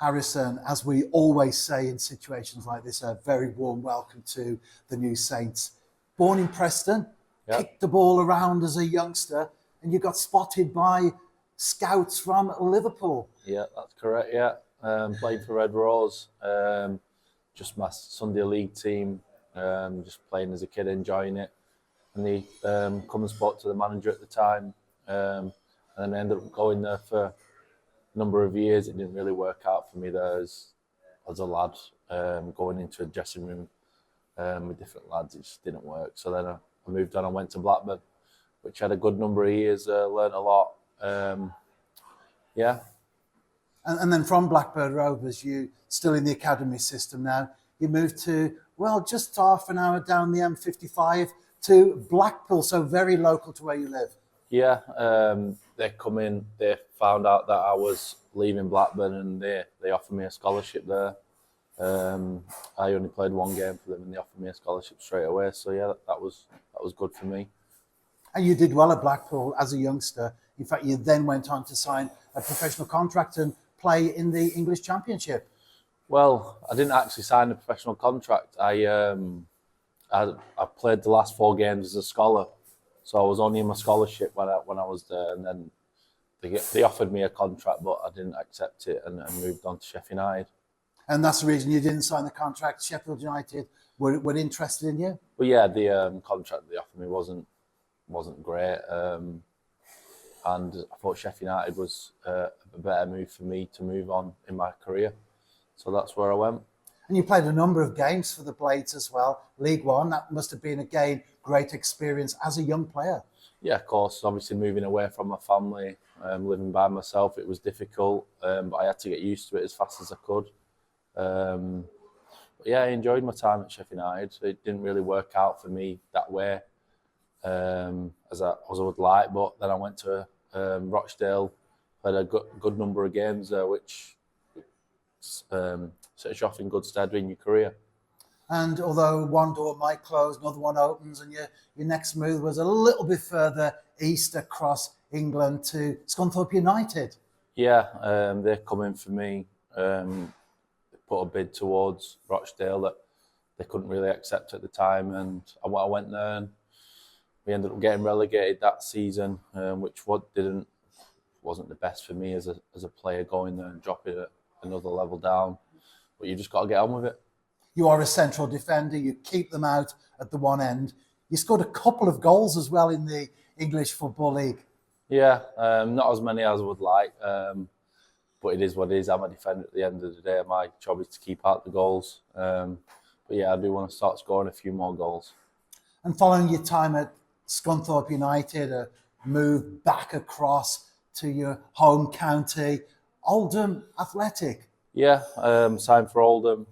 Harrison, as we always say in situations like this, a very warm welcome to the new Saints. Born in Preston, kicked the ball around as a youngster, and you got spotted by scouts from Liverpool. Yeah, that's correct, yeah. Played for Red Rose, just my Sunday League team, just playing as a kid, enjoying it. And he come and spoke to the manager at the time, and then I ended up going there for a number of years. It didn't really work out for me there as a lad, going into a dressing room with different lads. It just didn't work. So then I moved on and went to Blackburn, which had a good number of years, learnt a lot. Yeah. And then from Blackburn Rovers, you still in the academy system now, you moved to, well, just half an hour down the M55 to Blackpool, so very local to where you live. Yeah, they come in, they found out that I was leaving Blackburn and they offered me a scholarship there. I only played one game for them and they offered me a scholarship straight away. So yeah, that was good for me. And you did well at Blackpool as a youngster. In fact, you then went on to sign a professional contract and play in the English Championship. Well, I didn't actually sign a professional contract. I played the last 4 games as a scholar, so I was only in my scholarship when I was there, and then they offered me a contract, but I didn't accept it and moved on to Sheffield United. And that's the reason you didn't sign the contract. Sheffield United were interested in you. But yeah, the contract they offered me wasn't great, and I thought Sheffield United was a better move for me to move on in my career. So that's where I went. And you played a number of games for the Blades as well. League One, that must have been, again, great experience as a young player. Yeah, of course. Obviously, moving away from my family, living by myself, it was difficult, but I had to get used to it as fast as I could. But yeah, I enjoyed my time at Sheffield United. It didn't really work out for me that way as I would like, but then I went to Rochdale, played a good number of games there, which sets you off in good stead in your career. And although one door might close, another one opens, and your next move was a little bit further east across England to Scunthorpe United. Yeah, they're coming for me. They put a bid towards Rochdale that they couldn't really accept at the time, and I went there, and we ended up getting relegated that season, which wasn't the best for me as a player, going there and dropping it another level down. But you just got to get on with it. You are a central defender. You keep them out at the one end. You scored a couple of goals as well in the English Football League. Yeah, not as many as I would like, but it is what it is. I'm a defender at the end of the day. My job is to keep out the goals. But yeah, I do want to start scoring a few more goals. And following your time at Scunthorpe United, a move back across to your home county, Oldham Athletic. Yeah, signed for Oldham.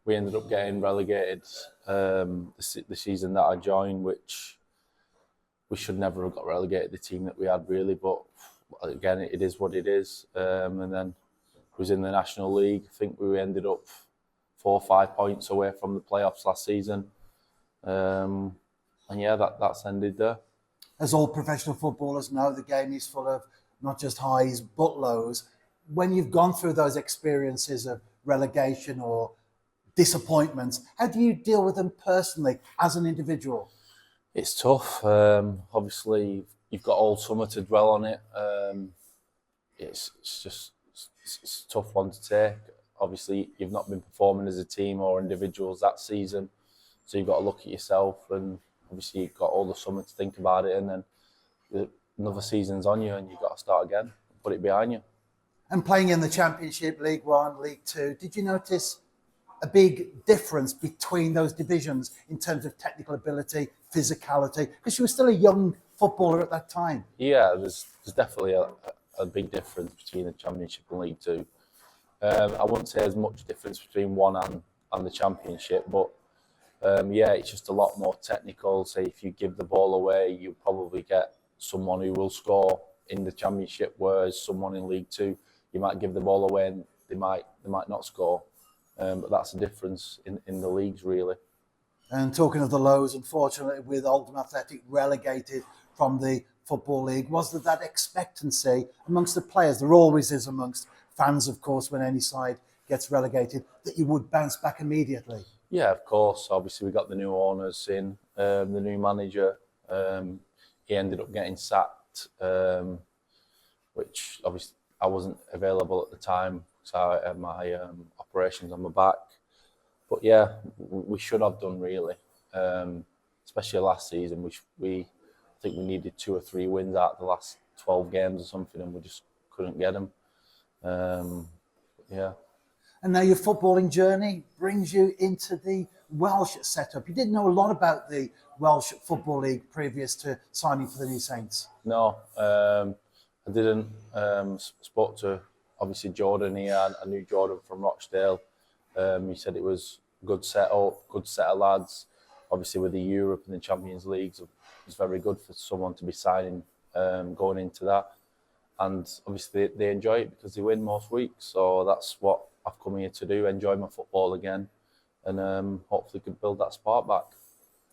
We ended up getting relegated the season that I joined, which we should never have got relegated, the team that we had really, but again, it is what it is. And then it was in the National League. I think we ended up 4 or 5 points away from the playoffs last season. And yeah, that's ended there. As all professional footballers know, the game is full of not just highs but lows. When you've gone through those experiences of relegation or disappointments, how do you deal with them personally as an individual? It's tough. Obviously, you've got all summer to dwell on it. It's a tough one to take. Obviously, you've not been performing as a team or individuals that season, so you've got to look at yourself, and obviously you've got all the summer to think about it, and then another season's on you and you've got to start again, put it behind you. And playing in the Championship, League One, League Two, did you notice a big difference between those divisions in terms of technical ability, physicality? Because you were still a young footballer at that time. Yeah, there's definitely a big difference between the Championship and League Two. I wouldn't say there's much difference between one and the Championship, but yeah, it's just a lot more technical. Say if you give the ball away, you probably get someone who will score in the Championship, whereas someone in League Two, you might give the ball away and they might not score. But that's the difference in the leagues, really. And talking of the lows, unfortunately, with Oldham Athletic relegated from the Football League, was there that expectancy amongst the players? There always is amongst fans, of course, when any side gets relegated, that you would bounce back immediately? Yeah, of course. Obviously, we got the new owners in, the new manager. He ended up getting sacked, which obviously I wasn't available at the time, so I had my operations on my back. But yeah, we should have done really, especially last season. I think we needed 2 or 3 wins out of the last 12 games or something, and we just couldn't get them. Yeah. And now your footballing journey brings you into the Welsh setup. You didn't know a lot about the Welsh Football League previous to signing for the New Saints. No, I didn't. Spoke to obviously Jordan here. I knew Jordan from Rochdale. He said it was good setup, good set of lads. Obviously with the Europe and the Champions Leagues, it was very good for someone to be signing going into that. And obviously they enjoy it because they win most weeks. So that's what I've come here to do, enjoy my football again, and hopefully could build that spark back.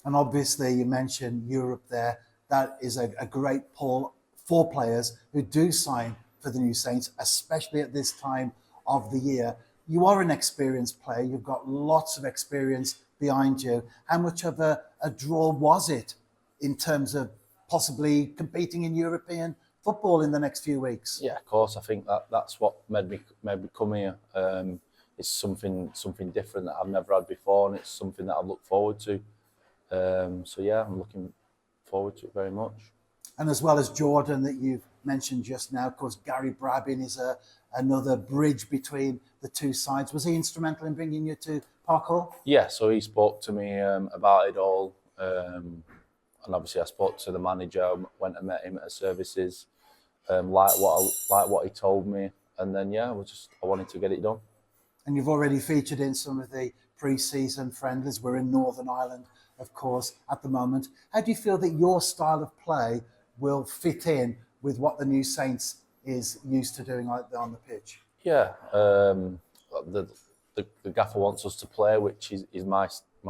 And obviously you mentioned Europe there. That is a great pull for players who do sign for the New Saints, especially at this time of the year. You are an experienced player. You've got lots of experience behind you. How much of a draw was it in terms of possibly competing in European football in the next few weeks? Yeah, of course. I think that's what made me come here. It's something different that I've never had before, and it's something that I look forward to. So yeah, I'm looking forward to it very much. And as well as Jordan that you've mentioned just now, of course, Gary Brabin is another bridge between the two sides. Was he instrumental in bringing you to Park Hall? Yeah, so he spoke to me about it all. And obviously I spoke to the manager, went and met him at the services, like what he told me. And then, yeah, I wanted to get it done. And you've already featured in some of the pre-season friendlies. We're in Northern Ireland, of course, at the moment. How do you feel that your style of play will fit in with what the New Saints is used to doing on the pitch? Yeah, the gaffer wants us to play, which is my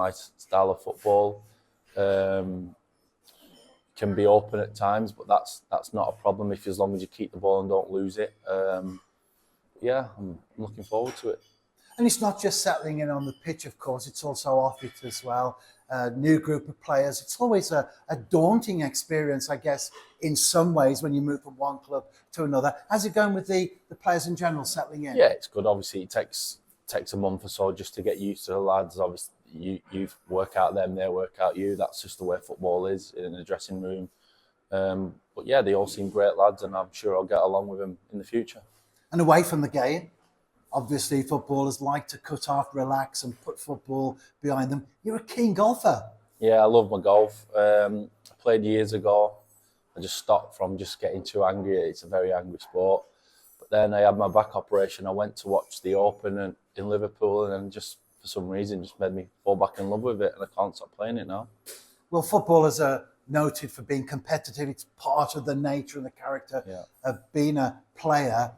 style of football. Can be open at times, but that's not a problem as long as you keep the ball and don't lose it. Yeah, I'm looking forward to it. And it's not just settling in on the pitch, of course, it's also off it as well. New group of players. It's always a daunting experience, I guess, in some ways when you move from one club to another. How's it going with the players in general settling in? Yeah, it's good. Obviously, it takes a month or so just to get used to the lads. Obviously, you work out them, they work out you. That's just the way football is in the dressing room. But yeah, they all seem great lads, and I'm sure I'll get along with them in the future. And away from the game, obviously footballers like to cut off, relax and put football behind them. You're a keen golfer. Yeah, I love my golf. I played years ago. I just stopped from just getting too angry. It's a very angry sport. But then I had my back operation. I went to watch the Open in Liverpool, and then just for some reason just made me fall back in love with it, and I can't stop playing it now. Well, footballers are noted for being competitive. It's part of the nature and the character of being a player.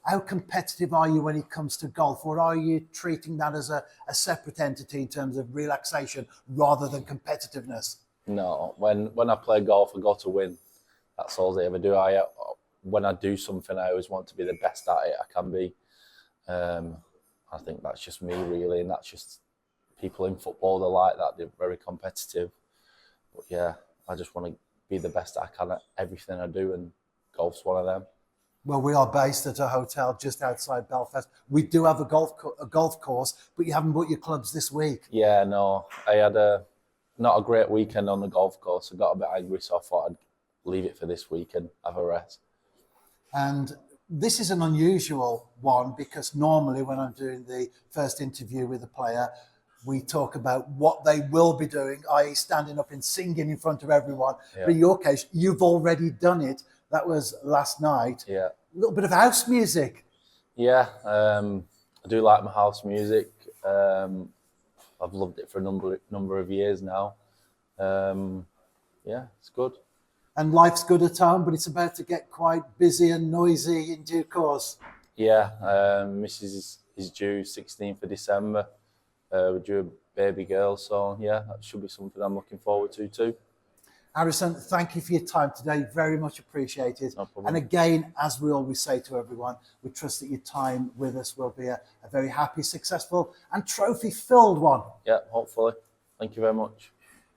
How competitive are you when it comes to golf, or are you treating that as a separate entity in terms of relaxation rather than competitiveness? No, when I play golf, I go to win. That's all I ever do. When I do something, I always want to be the best at it I can be. I think that's just me, really, and that's just people in football. They're like that. They're very competitive. But yeah, I just want to be the best I can at everything I do, and golf's one of them. Well, we are based at a hotel just outside Belfast. We do have a golf course, but you haven't bought your clubs this week. Yeah, no. I had not a great weekend on the golf course. I got a bit angry, so I thought I'd leave it for this week and have a rest. And this is an unusual one because normally when I'm doing the first interview with a player, we talk about what they will be doing, i.e. standing up and singing in front of everyone. Yeah. But in your case, you've already done it. That was last night. Yeah. A little bit of house music. Yeah, I do like my house music. I've loved it for a number of years now. Yeah, it's good. And life's good at home, but it's about to get quite busy and noisy in due course. Yeah, Mrs. is due 16th of December. We're due a baby girl, so yeah, that should be something I'm looking forward to too. Harrison, thank you for your time today. Very much appreciated. No problem. And again, as we always say to everyone, we trust that your time with us will be a very happy, successful and trophy-filled one. Yeah, hopefully. Thank you very much.